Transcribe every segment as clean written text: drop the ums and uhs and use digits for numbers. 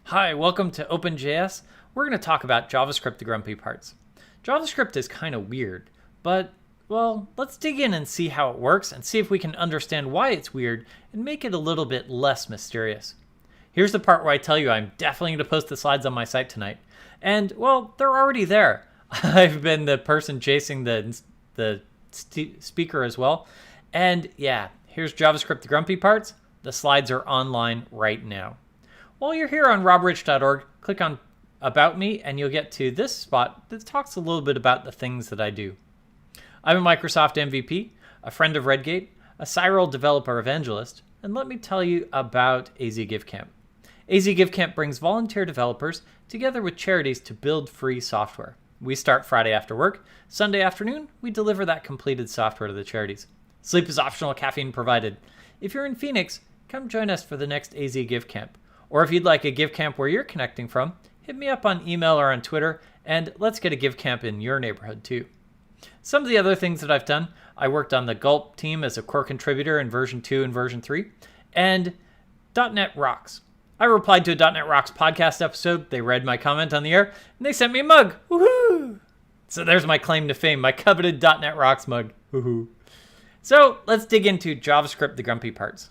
Hi, welcome to OpenJS. We're going to talk about JavaScript, the grumpy parts. JavaScript is kind of weird, but, well, let's dig in and see how it works and see if we can understand why it's weird and make it a little bit less mysterious. Here's the part where I tell you I'm definitely going to post the slides on my site tonight. And, well, they're already there. I've been the person chasing the speaker as well. And, yeah, here's JavaScript, the grumpy parts. The slides are online right now. While you're here on robrich.org, click on About Me, and you'll get to this spot that talks a little bit about the things that I do. I'm a Microsoft MVP, a friend of Redgate, a Cyril developer evangelist, and let me tell you about AZ Give Camp. AZ Give Camp brings volunteer developers together with charities to build free software. We start Friday after work. Sunday afternoon, we deliver that completed software to the charities. Sleep is optional, caffeine provided. If you're in Phoenix, come join us for the next AZ Give Camp. Or if you'd like a Give Camp where you're connecting from, hit me up on email or on Twitter, and let's get a Give Camp in your neighborhood too. Some of the other things that I've done, I worked on the Gulp team as a core contributor in version 2 and version 3, and .NET Rocks. I replied to a .NET Rocks podcast episode, they read my comment on the air, and they sent me a mug. Woohoo! So there's my claim to fame, my coveted .NET Rocks mug. Woohoo! So let's dig into JavaScript, the grumpy parts.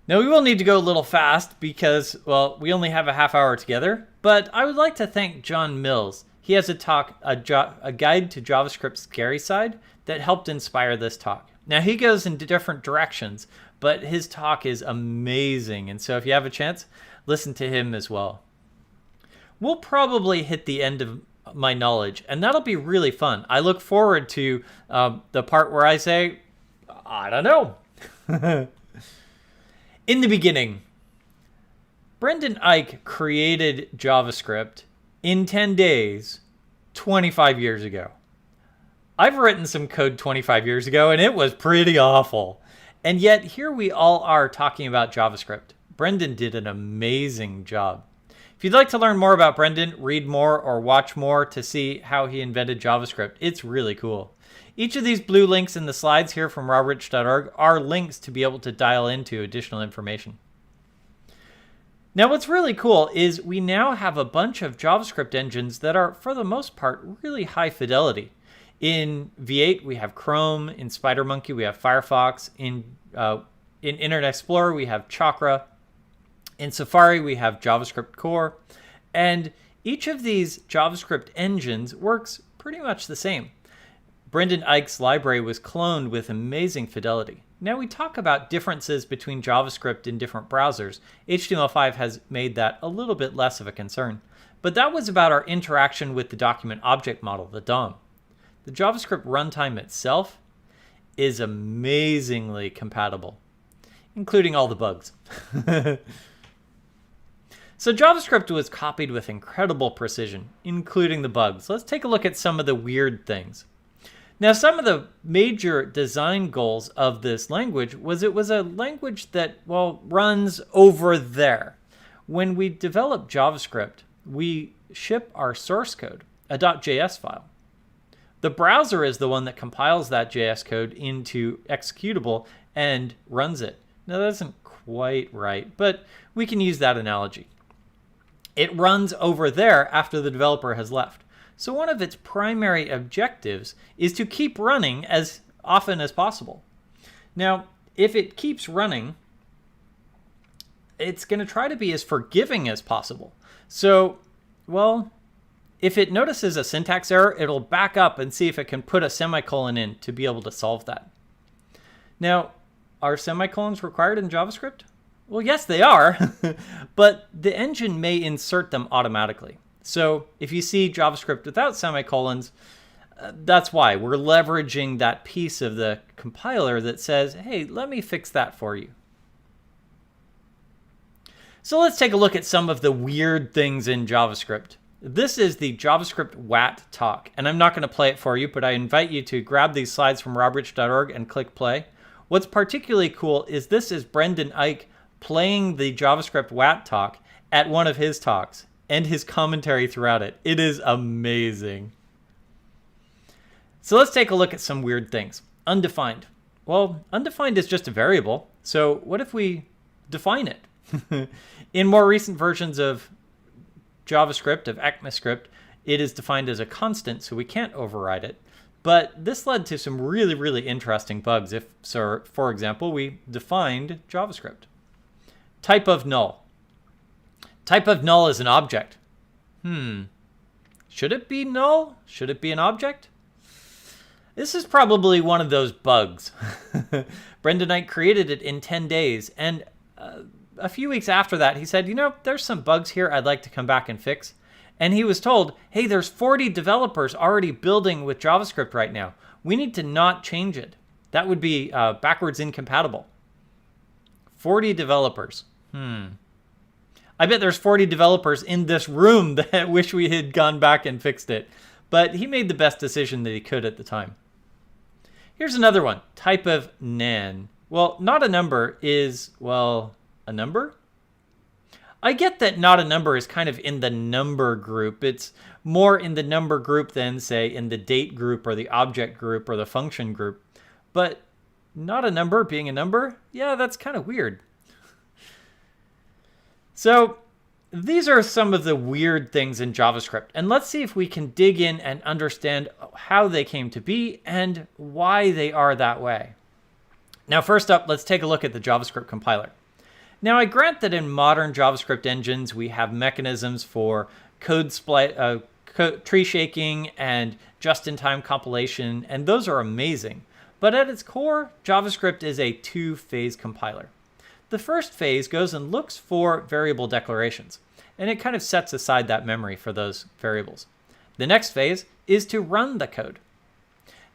Now, we will need to go a little fast because, well, we only have a half hour together, but I would like to thank John Mills. He has a talk, a guide to JavaScript's scary side that helped inspire this talk. Now, he goes in different directions, but his talk is amazing, and so if you have a chance, listen to him as well. We'll probably hit the end of my knowledge, and that'll be really fun. I look forward to the part where I say, I don't know. In the beginning, Brendan Eich created JavaScript in 10 days 25 years ago. I've written some code 25 years ago, and it was pretty awful. And yet, here we all are talking about JavaScript. Brendan did an amazing job. If you'd like to learn more about Brendan, read more, or watch more to see how he invented JavaScript, it's really cool. Each of these blue links in the slides here from robrich.org are links to be able to dial into additional information. Now, what's really cool is we now have a bunch of JavaScript engines that are, for the most part, really high fidelity. In V8, we have Chrome. In SpiderMonkey, we have Firefox. In Internet Explorer, we have Chakra. In Safari, we have JavaScript Core. And each of these JavaScript engines works pretty much the same. Brendan Eich's library was cloned with amazing fidelity. Now we talk about differences between JavaScript in different browsers. HTML5 has made that a little bit less of a concern. But that was about our interaction with the document object model, the DOM. The JavaScript runtime itself is amazingly compatible, including all the bugs. So JavaScript was copied with incredible precision, including the bugs. Let's take a look at some of the weird things. Now, some of the major design goals of this language was it was a language that, well, runs over there. When we develop JavaScript, we ship our source code, a .js file. The browser is the one that compiles that JS code into executable and runs it. Now, that isn't quite right, but we can use that analogy. It runs over there after the developer has left. So one of its primary objectives is to keep running as often as possible. Now, if it keeps running, it's going to try to be as forgiving as possible. So, well, if it notices a syntax error, it'll back up and see if it can put a semicolon in to be able to solve that. Now, are semicolons required in JavaScript? Well, yes, they are, but the engine may insert them automatically. So if you see JavaScript without semicolons, that's why. We're leveraging that piece of the compiler that says, hey, let me fix that for you. So let's take a look at some of the weird things in JavaScript. This is the JavaScript WAT talk, and I'm not going to play it for you, but I invite you to grab these slides from robrich.org and click play. What's particularly cool is this is Brendan Eich playing the JavaScript WAT talk at one of his talks, and his commentary throughout it. It is amazing. So let's take a look at some weird things. Undefined. Well, undefined is just a variable. So what if we define it. In more recent versions of JavaScript, of ECMAScript, it is defined as a constant, so we can't override it. But this led to some really, really interesting bugs. If, so, for example, we defined JavaScript. Type of null. Type of null is an object. Should it be null? Should it be an object? This is probably one of those bugs. Brendan Knight created it in 10 days, and a few weeks after that, he said, there's some bugs here I'd like to come back and fix. And he was told, hey, there's 40 developers already building with JavaScript right now. We need to not change it. That would be backwards incompatible. 40 developers. I bet there's 40 developers in this room that wish we had gone back and fixed it. But he made the best decision that he could at the time. Here's another one. Type of nan. Well, not a number is, well, a number? I get that not a number is kind of in the number group. It's more in the number group than, say, in the date group or the object group or the function group. But not a number being a number? Yeah, that's kind of weird. So these are some of the weird things in JavaScript. And let's see if we can dig in and understand how they came to be and why they are that way. Now, first up, let's take a look at the JavaScript compiler. Now, I grant that in modern JavaScript engines, we have mechanisms for code split, tree shaking, and just-in-time compilation, and those are amazing. But at its core, JavaScript is a two-phase compiler. The first phase goes and looks for variable declarations, and it kind of sets aside that memory for those variables. The next phase is to run the code.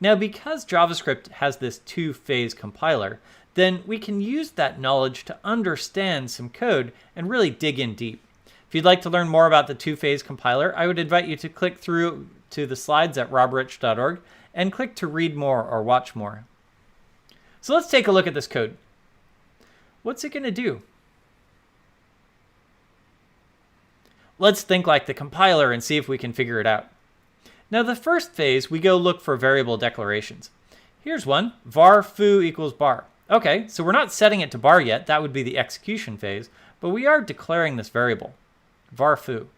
Now, because JavaScript has this two-phase compiler, then we can use that knowledge to understand some code and really dig in deep. If you'd like to learn more about the two-phase compiler, I would invite you to click through to the slides at robrich.org and click to read more or watch more. So let's take a look at this code. What's it going to do? Let's think like the compiler and see if we can figure it out. Now, the first phase, we go look for variable declarations. Here's one, var foo equals bar. Okay, so we're not setting it to bar yet. That would be the execution phase, but we are declaring this variable, var foo.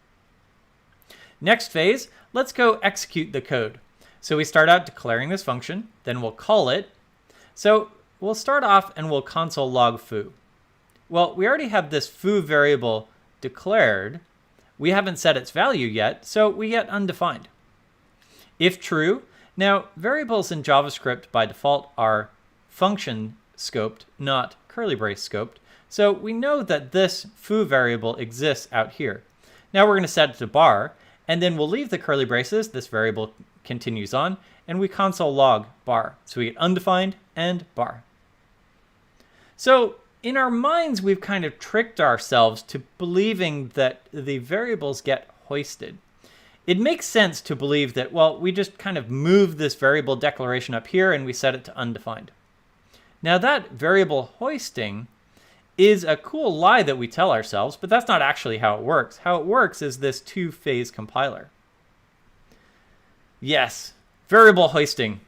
Next phase, let's go execute the code. So we start out declaring this function, then we'll call it. So we'll start off and we'll console log foo. Well, we already have this foo variable declared. We haven't set its value yet, so we get undefined. If true, now variables in JavaScript by default are function scoped, not curly brace scoped. So we know that this foo variable exists out here. Now we're going to set it to bar, and then we'll leave the curly braces. This variable continues on, and we console log bar. So we get undefined and bar. So in our minds, we've kind of tricked ourselves to believing that the variables get hoisted. It makes sense to believe that, well, we just kind of move this variable declaration up here and we set it to undefined. Now that variable hoisting is a cool lie that we tell ourselves, but that's not actually how it works. How it works is this two-phase compiler. Yes, variable hoisting.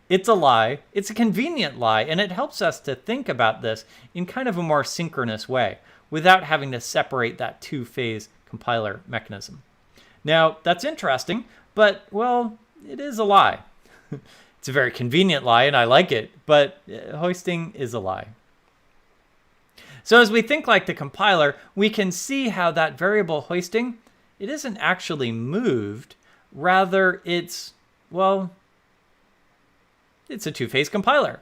It's a lie. It's a convenient lie, and it helps us to think about this in kind of a more synchronous way without having to separate that two-phase compiler mechanism. Now, that's interesting, but, well, it is a lie. It's a very convenient lie, and I like it, but hoisting is a lie. So as we think like the compiler, we can see how that variable hoisting, it isn't actually moved. Rather, it's, well, it's a two-phase compiler.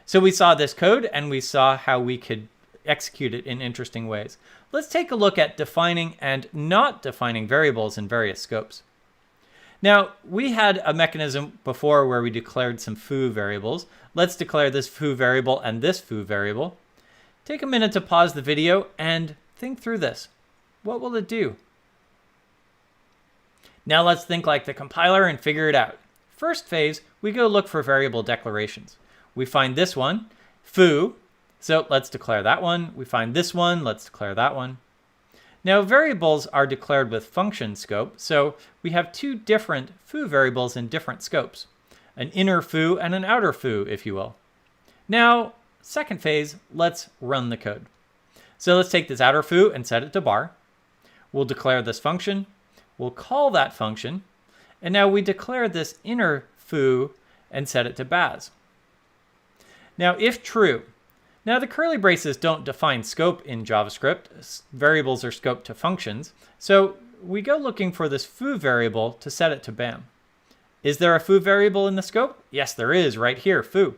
So we saw this code, and we saw how we could execute it in interesting ways. Let's take a look at defining and not defining variables in various scopes. Now, we had a mechanism before where we declared some foo variables. Let's declare this foo variable and this foo variable. Take a minute to pause the video and think through this. What will it do? Now let's think like the compiler and figure it out. First phase, we go look for variable declarations. We find this one, foo, so let's declare that one. We find this one, let's declare that one. Now, variables are declared with function scope, so we have two different foo variables in different scopes, an inner foo and an outer foo, if you will. Now, second phase, let's run the code. So let's take this outer foo and set it to bar. We'll declare this function. We'll call that function. And now we declare this inner foo and set it to baz. Now, if true, now the curly braces don't define scope in JavaScript. Variables are scoped to functions. So we go looking for this foo variable to set it to bam. Is there a foo variable in the scope? Yes, there is right here, foo.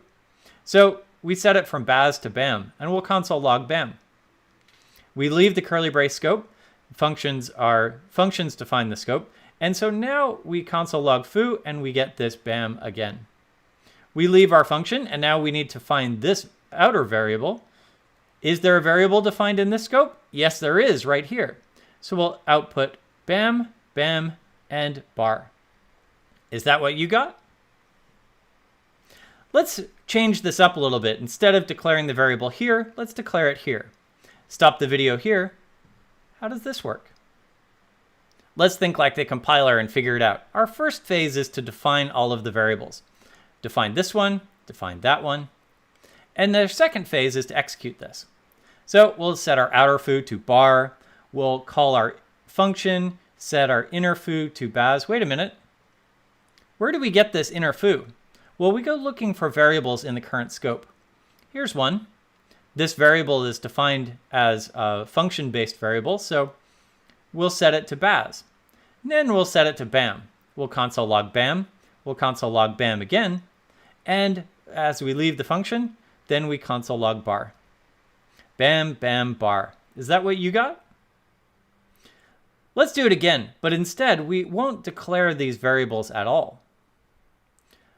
So we set it from baz to bam, and we'll console log bam. We leave the curly brace scope. Functions define the scope. And so now we console log foo, and we get this bam again. We leave our function, and now we need to find this outer variable. Is there a variable defined in this scope? Yes, there is right here. So we'll output bam, bam, and bar. Is that what you got? Let's change this up a little bit. Instead of declaring the variable here, let's declare it here. Stop the video here. How does this work? Let's think like the compiler and figure it out. Our first phase is to define all of the variables. Define this one, define that one. And the second phase is to execute this. So we'll set our outer foo to bar. We'll call our function, set our inner foo to baz. Wait a minute. Where do we get this inner foo? Well, we go looking for variables in the current scope. Here's one. This variable is defined as a function-based variable, so we'll set it to baz. And then we'll set it to bam. We'll console log bam. We'll console log bam again. And as we leave the function, then we console log bar. Bam, bam, bar. Is that what you got? Let's do it again, but instead we won't declare these variables at all.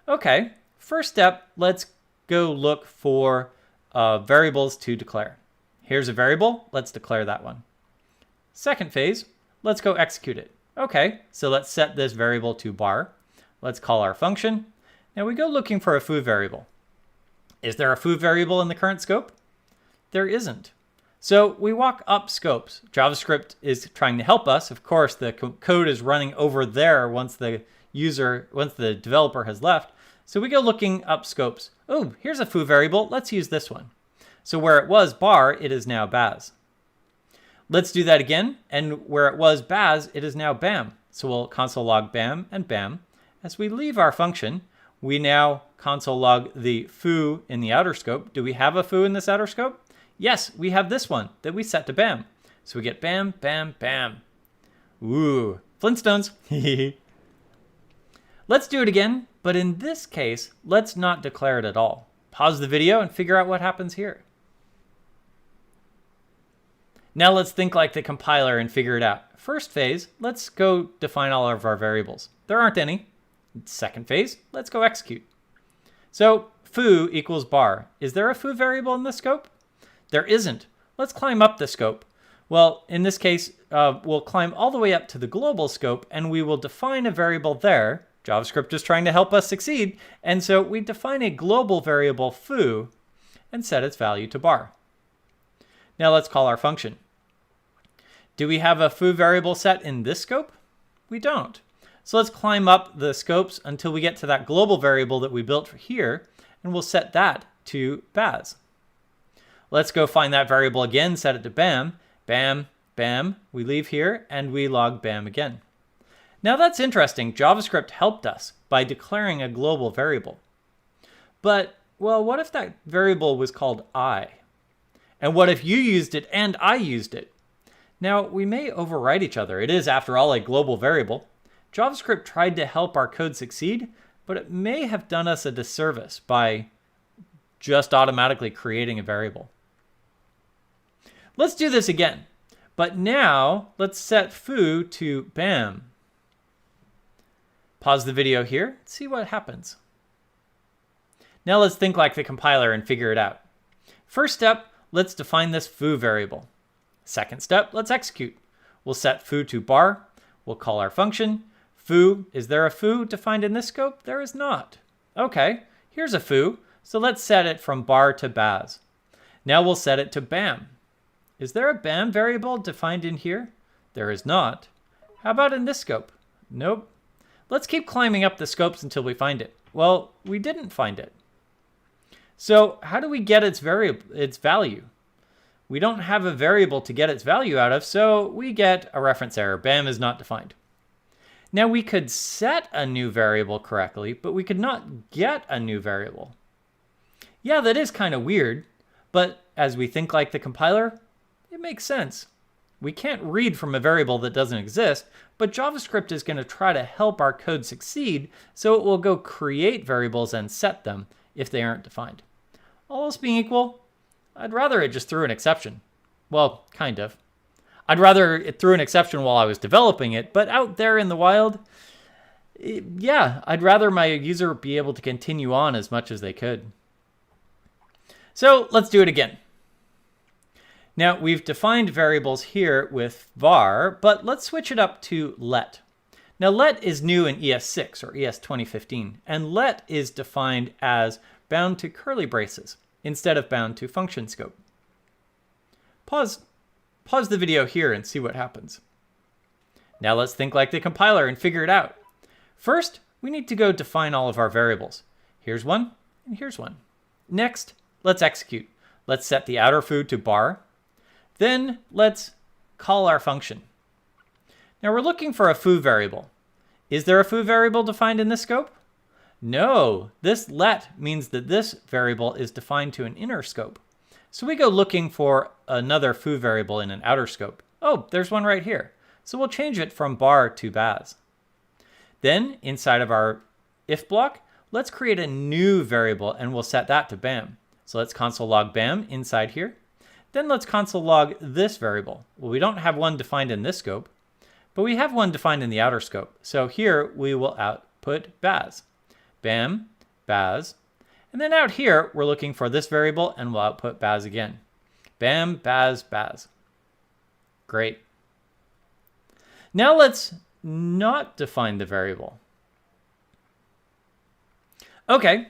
Okay, first step, let's go look for variables to declare. Here's a variable, let's declare that one. Second phase, let's go execute it. Okay, so let's set this variable to bar. Let's call our function. Now we go looking for a foo variable. Is there a foo variable in the current scope? There isn't. So we walk up scopes. JavaScript is trying to help us. Of course, the code is running over there once the developer has left. So we go looking up scopes. Oh, here's a foo variable. Let's use this one. So where it was bar, it is now baz. Let's do that again. And where it was baz, it is now bam. So we'll console log bam and bam. As we leave our function, we now console log the foo in the outer scope. Do we have a foo in this outer scope? Yes, we have this one that we set to bam. So we get bam, bam, bam. Ooh, Flintstones. Let's do it again, but in this case, let's not declare it at all. Pause the video and figure out what happens here. Now let's think like the compiler and figure it out. First phase, let's go define all of our variables. There aren't any. Second phase, let's go execute. So foo equals bar. Is there a foo variable in the scope? There isn't. Let's climb up the scope. Well, in this case, we'll climb all the way up to the global scope, and we will define a variable there. JavaScript is trying to help us succeed. And so we define a global variable foo and set its value to bar. Now let's call our function. Do we have a foo variable set in this scope? We don't. So let's climb up the scopes until we get to that global variable that we built for here, and we'll set that to baz. Let's go find that variable again, set it to bam, bam, bam. We leave here, and we log bam again. Now that's interesting. JavaScript helped us by declaring a global variable. But, well, what if that variable was called I? And what if you used it and I used it? Now, we may overwrite each other. It is, after all, a global variable. JavaScript tried to help our code succeed, but it may have done us a disservice by just automatically creating a variable. Let's do this again. But now, let's set foo to bam. Pause the video here, see what happens. Now let's think like the compiler and figure it out. First step, let's define this foo variable. Second step, let's execute. We'll set foo to bar. We'll call our function. Foo, is there a foo defined in this scope? There is not. Okay, here's a foo. So let's set it from bar to baz. Now we'll set it to bam. Is there a bam variable defined in here? There is not. How about in this scope? Nope. Let's keep climbing up the scopes until we find it. Well, we didn't find it. So how do we get its value? we don't have a variable to get its value out of, so we get a reference error. Bam is not defined. Now we could set a new variable correctly, but we could not get a new variable. Yeah, that is kind of weird, but as we think like the compiler, it makes sense. We can't read from a variable that doesn't exist, but JavaScript is going to try to help our code succeed, so it will go create variables and set them if they aren't defined. All else being equal, I'd rather it just threw an exception. Well, kind of. I'd rather it threw an exception while I was developing it, but out there in the wild, yeah, I'd rather my user be able to continue on as much as they could. So let's do it again. Now we've defined variables here with var, but let's switch it up to let. Now let is new in ES6 or ES 2015, and let is defined as bound to curly braces instead of bound to function scope. Pause the video here and see what happens. Now let's think like the compiler and figure it out. First, we need to go define all of our variables. Here's one, and here's one. Next, let's execute. Let's set the outer foo to bar. Then let's call our function. Now we're looking for a foo variable. Is there a foo variable defined in this scope? No, this let means that this variable is defined to an inner scope. So we go looking for another foo variable in an outer scope. Oh, there's one right here. So we'll change it from bar to baz. Then inside of our if block, let's create a new variable and we'll set that to bam. So let's console log bam inside here. Then let's console log this variable. Well, we don't have one defined in this scope, but we have one defined in the outer scope. So here we will output baz. Bam, baz. And then out here, we're looking for this variable and we'll output baz again. Bam, baz, baz. Great. Now let's not define the variable. Okay,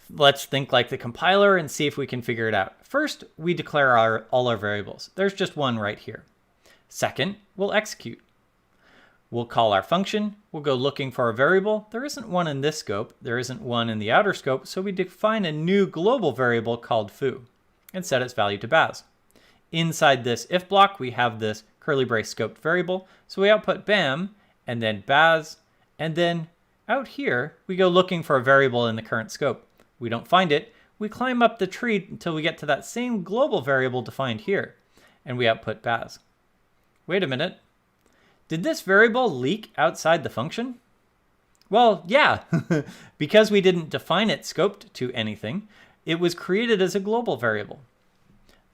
let's think like the compiler and see if we can figure it out. First, we declare all our variables. There's just one right here. Second, we'll execute. We'll call our function. We'll go looking for a variable. There isn't one in this scope. There isn't one in the outer scope, so we define a new global variable called foo and set its value to baz. Inside this if block, we have this curly brace scoped variable, so we output bam and then baz, and then out here, we go looking for a variable in the current scope. We don't find it. We climb up the tree until we get to that same global variable defined here, and we output baz. Wait a minute. Did this variable leak outside the function? Well, yeah, because we didn't define it scoped to anything, it was created as a global variable.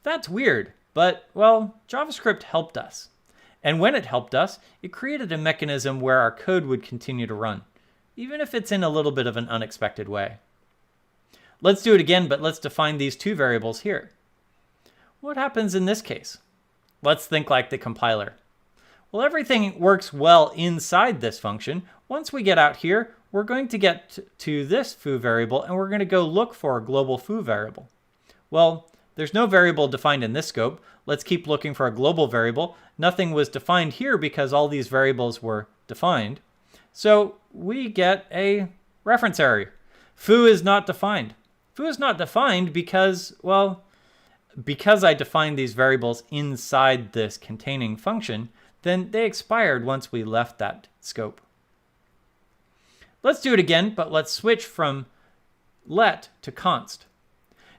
That's weird, but, well, JavaScript helped us. And when it helped us, it created a mechanism where our code would continue to run, even if it's in a little bit of an unexpected way. Let's do it again, but let's define these two variables here. What happens in this case? Let's think like the compiler. Well, everything works well inside this function. Once we get out here, we're going to get to this foo variable, and we're going to go look for a global foo variable. Well, there's no variable defined in this scope. Let's keep looking for a global variable. Nothing was defined here because all these variables were defined. So we get a reference error. Foo is not defined. Foo is not defined because, well, because I defined these variables inside this containing function, then they expired once we left that scope. Let's do it again, but let's switch from let to const.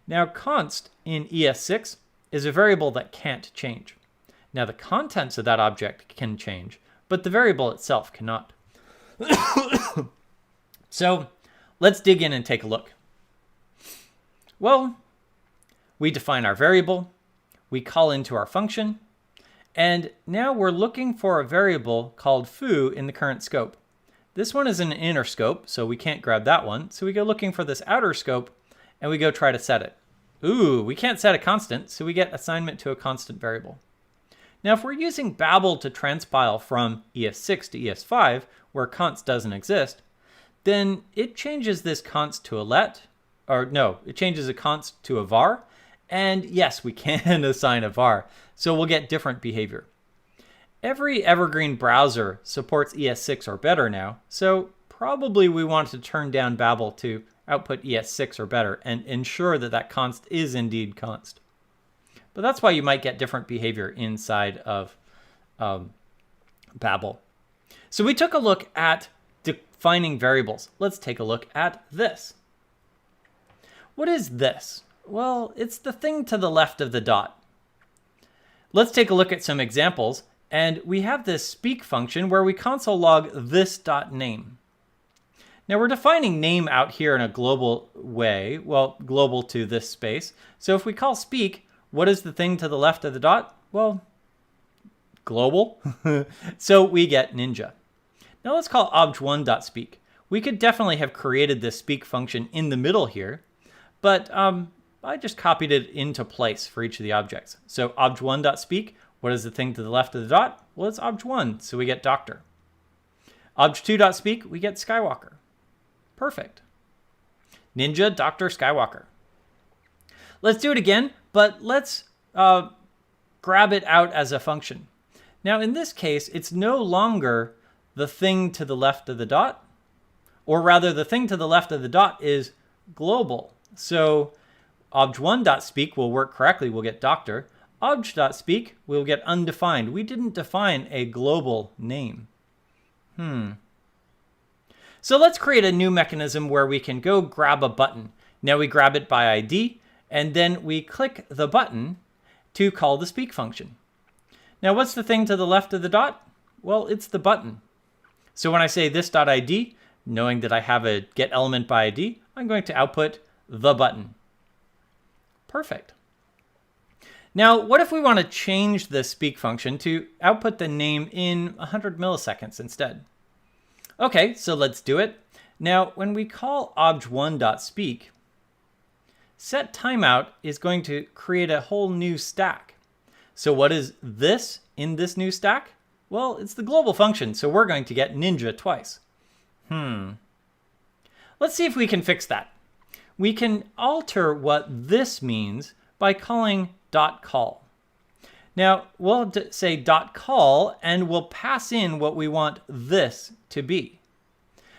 Now const in ES6 is a variable that can't change. Now the contents of that object can change, but the variable itself cannot. So let's dig in and take a look. Well, we define our variable, we call into our function, and now we're looking for a variable called foo in the current scope. This one is an inner scope, so we can't grab that one. So we go looking for this outer scope, and we go try to set it. Ooh, we can't set a constant, so we get assignment to a constant variable. Now, if we're using Babel to transpile from ES6 to ES5, where const doesn't exist, then it changes this const to a let, or no, it changes a const to a var, and yes, we can assign a var, so we'll get different behavior. Every evergreen browser supports ES6 or better now, so probably we want to turn down Babel to output ES6 or better and ensure that that const is indeed const. But that's why you might get different behavior inside of Babel. So we took a look at defining variables. Let's take a look at this. What is this? Well, it's the thing to the left of the dot. Let's take a look at some examples. And we have this speak function where we console log this.name. Now we're defining name out here in a global way, well, global to this space. So if we call speak, what is the thing to the left of the dot? Well, global. So we get Ninja. Now let's call obj1.speak. We could definitely have created this speak function in the middle here, but I just copied it into place for each of the objects. So obj1.speak, what is the thing to the left of the dot? Well, it's obj1, so we get doctor. Obj2.speak, we get Skywalker. Perfect. Ninja, Doctor, Skywalker. Let's do it again, but let's grab it out as a function. Now, in this case, it's no longer the thing to the left of the dot, or rather, the thing to the left of the dot is global. So obj1.speak will work correctly. We'll get doctor. Obj.speak, we'll get undefined. We didn't define a global name. So let's create a new mechanism where we can go grab a button. Now we grab it by ID, and then we click the button to call the speak function. Now what's the thing to the left of the dot? Well, it's the button. So when I say this.id, knowing that I have a get element by ID, I'm going to output the button. Perfect. Now, what if we want to change this speak function to output the name in 100 milliseconds instead? Okay, so let's do it. Now, when we call obj1.speak, set timeout is going to create a whole new stack. So what is this in this new stack? Well, it's the global function, so we're going to get Ninja twice. Let's see if we can fix that. We can alter what this means by calling .call. Now, we'll say .call, and we'll pass in what we want this to be.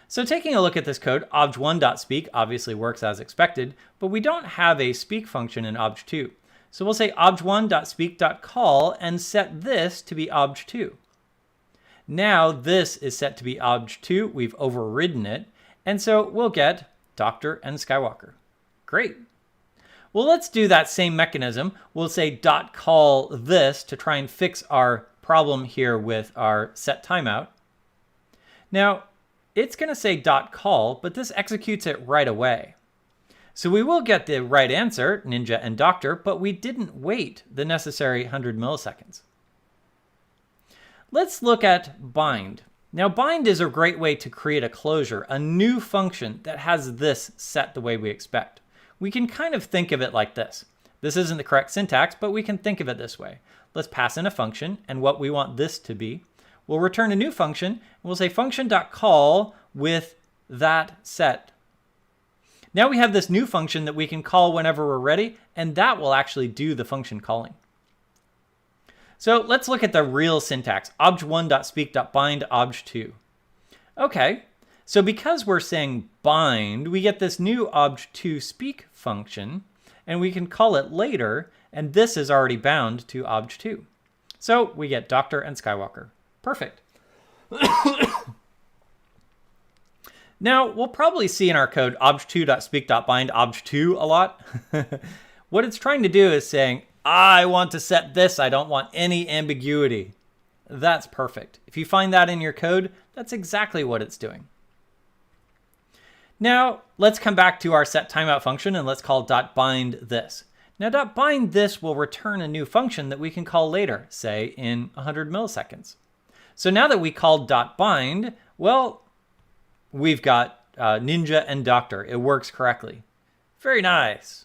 So taking a look at this code, obj1.speak obviously works as expected, but we don't have a speak function in obj2. So we'll say obj1.speak.call and set this to be obj2. Now this is set to be obj2. We've overridden it, and so we'll get Doctor and Skywalker. Great. Well, let's do that same mechanism. We'll say .call this to try and fix our problem here with our set timeout. Now, it's going to say .call, but this executes it right away. So we will get the right answer, Ninja and Doctor, but we didn't wait the necessary 100 milliseconds. Let's look at bind. Now, bind is a great way to create a closure, a new function that has this set the way we expect. We can kind of think of it like this. This isn't the correct syntax, but we can think of it this way. Let's pass in a function, and what we want this to be. We'll return a new function, and we'll say function.call with that set. Now we have this new function that we can call whenever we're ready, and that will actually do the function calling. So let's look at the real syntax, obj1.speak.bind obj2. Okay, so because we're saying bind, we get this new obj2speak function, and we can call it later, and this is already bound to obj2. So we get Doctor and Skywalker. Perfect. Now, we'll probably see in our code obj2.speak.bind obj2 a lot. What it's trying to do is saying, I want to set this. I don't want any ambiguity. That's perfect. If you find that in your code, that's exactly what it's doing. Now, let's come back to our set timeout function, and let's call .bind this. Now, .bind this will return a new function that we can call later, say in 100 milliseconds. So now that we called .bind, well, we've got Ninja and Doctor. It works correctly. Very nice.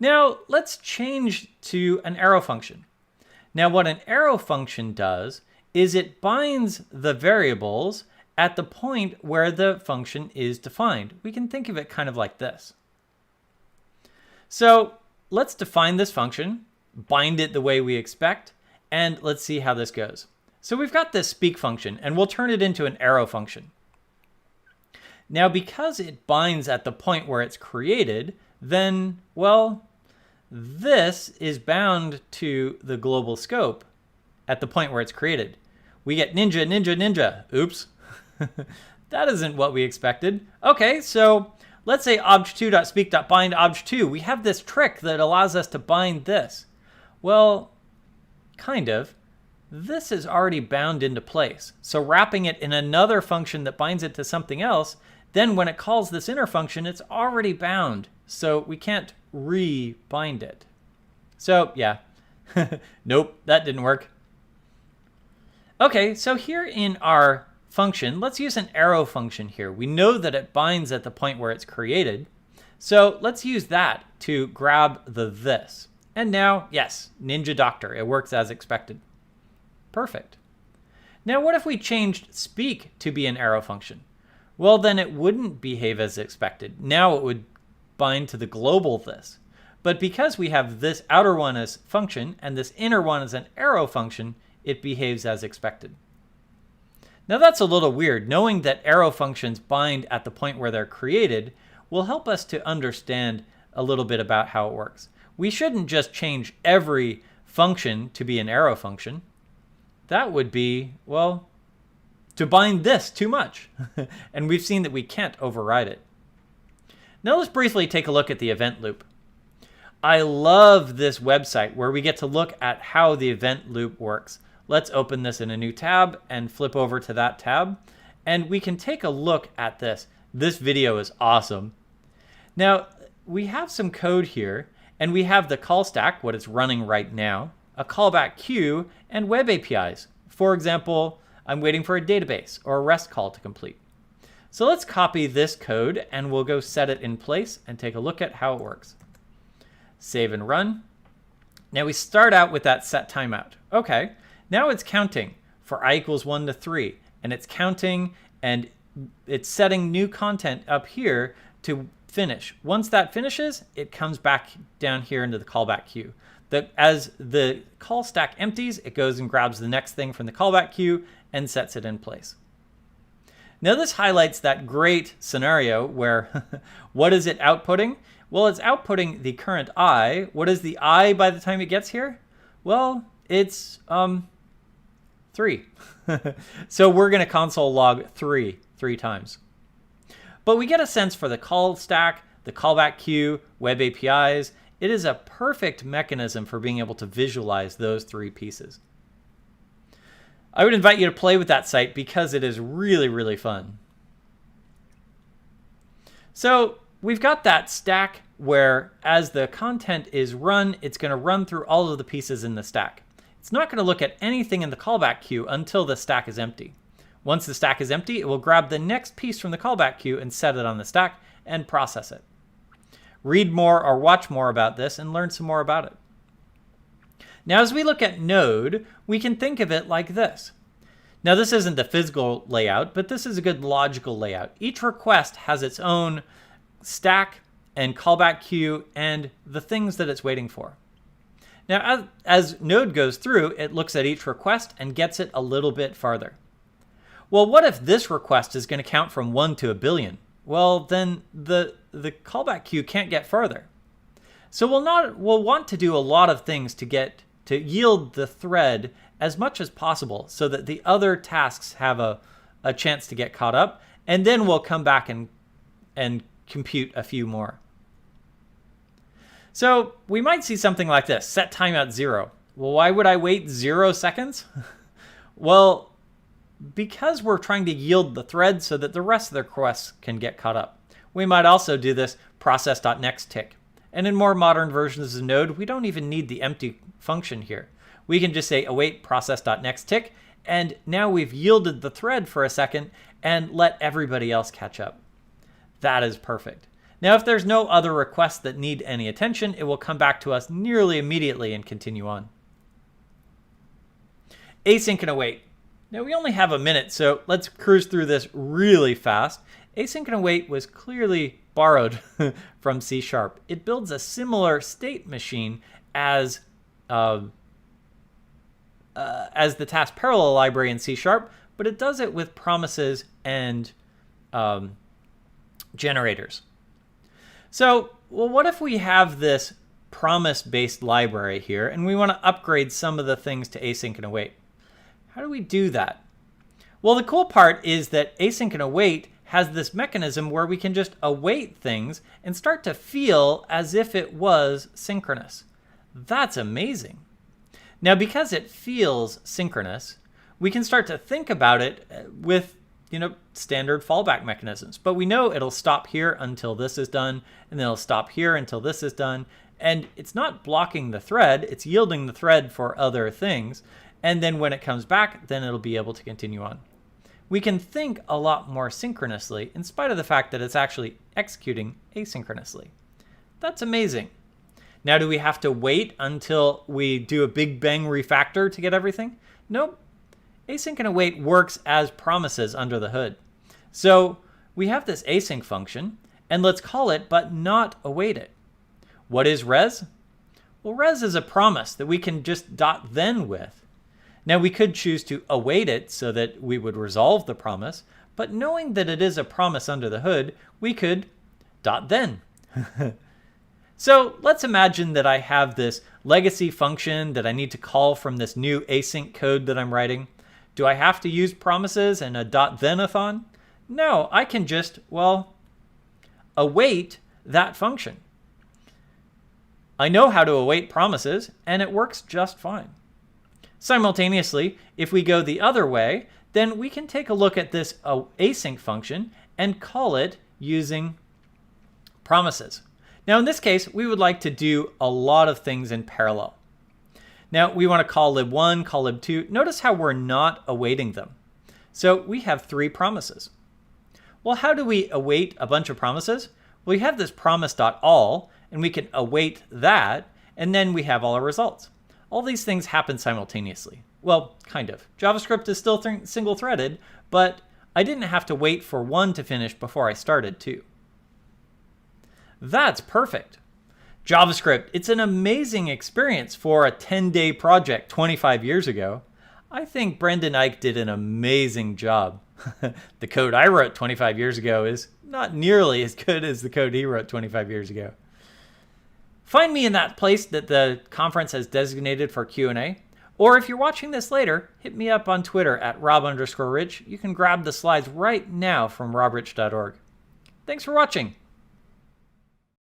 Now, let's change to an arrow function. Now, what an arrow function does is it binds the variables at the point where the function is defined. We can think of it kind of like this. So let's define this function, bind it the way we expect, and let's see how this goes. So we've got this speak function, and we'll turn it into an arrow function. Now, because it binds at the point where it's created, then, well, this is bound to the global scope at the point where it's created. We get ninja, ninja, ninja. Oops. That isn't what we expected. Okay, so let's say obj2.speak.bind obj2. We have this trick that allows us to bind this. Well, kind of. This is already bound into place. So wrapping it in another function that binds it to something else, then when it calls this inner function, it's already bound. So we can't re-bind it. So yeah, nope, that didn't work. Okay, so here in our function, let's use an arrow function here. We know that it binds at the point where it's created. So let's use that to grab the this. And now, yes, Ninja Doctor, it works as expected. Perfect. Now what if we changed speak to be an arrow function? Well, then it wouldn't behave as expected. Now it would bind to the global this. But because we have this outer one as function and this inner one as an arrow function, it behaves as expected. Now that's a little weird. Knowing that arrow functions bind at the point where they're created will help us to understand a little bit about how it works. We shouldn't just change every function to be an arrow function. That would be, well, to bind this too much. And we've seen that we can't override it. Now let's briefly take a look at the event loop. I love this website where we get to look at how the event loop works. Let's open this in a new tab and flip over to that tab. And we can take a look at this. This video is awesome. Now, we have some code here, and we have the call stack, what it's running right now, a callback queue, and web APIs. For example, I'm waiting for a database or a REST call to complete. So let's copy this code, and we'll go set it in place and take a look at how it works. Save and run. Now we start out with that set timeout. Okay, now it's counting for I equals 1 to 3, and it's counting and it's setting new content up here to finish. Once that finishes, it comes back down here into the callback queue. As the call stack empties, it goes and grabs the next thing from the callback queue and sets it in place. Now this highlights that great scenario where what is it outputting? Well, it's outputting the current I. What is the I by the time it gets here? Well, it's 3. So we're going to console log 3 times. But we get a sense for the call stack, the callback queue, web APIs. It is a perfect mechanism for being able to visualize those 3 pieces. I would invite you to play with that site because it is really, really fun. So we've got that stack where as the content is run, it's going to run through all of the pieces in the stack. It's not going to look at anything in the callback queue until the stack is empty. Once the stack is empty, it will grab the next piece from the callback queue and set it on the stack and process it. Read more or watch more about this and learn some more about it. Now, as we look at Node, we can think of it like this. Now, this isn't the physical layout, but this is a good logical layout. Each request has its own stack and callback queue and the things that it's waiting for. Now, as Node goes through, it looks at each request and gets it a little bit farther. Well, what if this request is going to count from 1 to a billion? Well, then the callback queue can't get farther. So we'll want to do a lot of things to yield the thread as much as possible so that the other tasks have a chance to get caught up, and then we'll come back and compute a few more. So we might see something like this, set timeout 0. Well, why would I wait 0 seconds? Well, because we're trying to yield the thread so that the rest of the requests can get caught up. We might also do this process.nextTick. And in more modern versions of Node, we don't even need the empty function here. We can just say await process.nextTick, and now we've yielded the thread for a second and let everybody else catch up. That is perfect. Now, if there's no other requests that need any attention, it will come back to us nearly immediately and continue on. Async and await. Now, we only have a minute, so let's cruise through this really fast. Async and await was clearly borrowed from C#. It builds a similar state machine as the task parallel library in C#, but it does it with promises and generators. So, well, what if we have this promise-based library here, and we want to upgrade some of the things to async and await. How do we do that? Well, the cool part is that async and await has this mechanism where we can just await things and start to feel as if it was synchronous. That's amazing. Now, because it feels synchronous, we can start to think about it with standard fallback mechanisms. But we know it'll stop here until this is done, and then it'll stop here until this is done. And it's not blocking the thread, it's yielding the thread for other things. And then when it comes back, then it'll be able to continue on. We can think a lot more synchronously in spite of the fact that it's actually executing asynchronously. That's amazing. Now, do we have to wait until we do a big bang refactor to get everything? Nope. Async and await works as promises under the hood. So we have this async function, and let's call it but not await it. What is res? Well, res is a promise that we can just .then with. Now, we could choose to await it so that we would resolve the promise, but knowing that it is a promise under the hood, we could .then. So let's imagine that I have this legacy function that I need to call from this new async code that I'm writing. Do I have to use promises and a .then-a-thon? No, I can just, await that function. I know how to await promises, and it works just fine. Simultaneously, if we go the other way, then we can take a look at this async function and call it using promises. Now, in this case, we would like to do a lot of things in parallel. Now, we want to call lib1, call lib2. Notice how we're not awaiting them. So we have 3 promises. Well, how do we await a bunch of promises? Well, we have this promise.all, and we can await that, and then we have all our results. All these things happen simultaneously. Well, kind of. JavaScript is still single-threaded, but I didn't have to wait for one to finish before I started 2. That's perfect. JavaScript, it's an amazing experience for a 10-day project 25 years ago. I think Brendan Eich did an amazing job. The code I wrote 25 years ago is not nearly as good as the code he wrote 25 years ago. Find me in that place that the conference has designated for Q&A. Or if you're watching this later, hit me up on Twitter at rob_rich. You can grab the slides right now from robrich.org. Thanks for watching.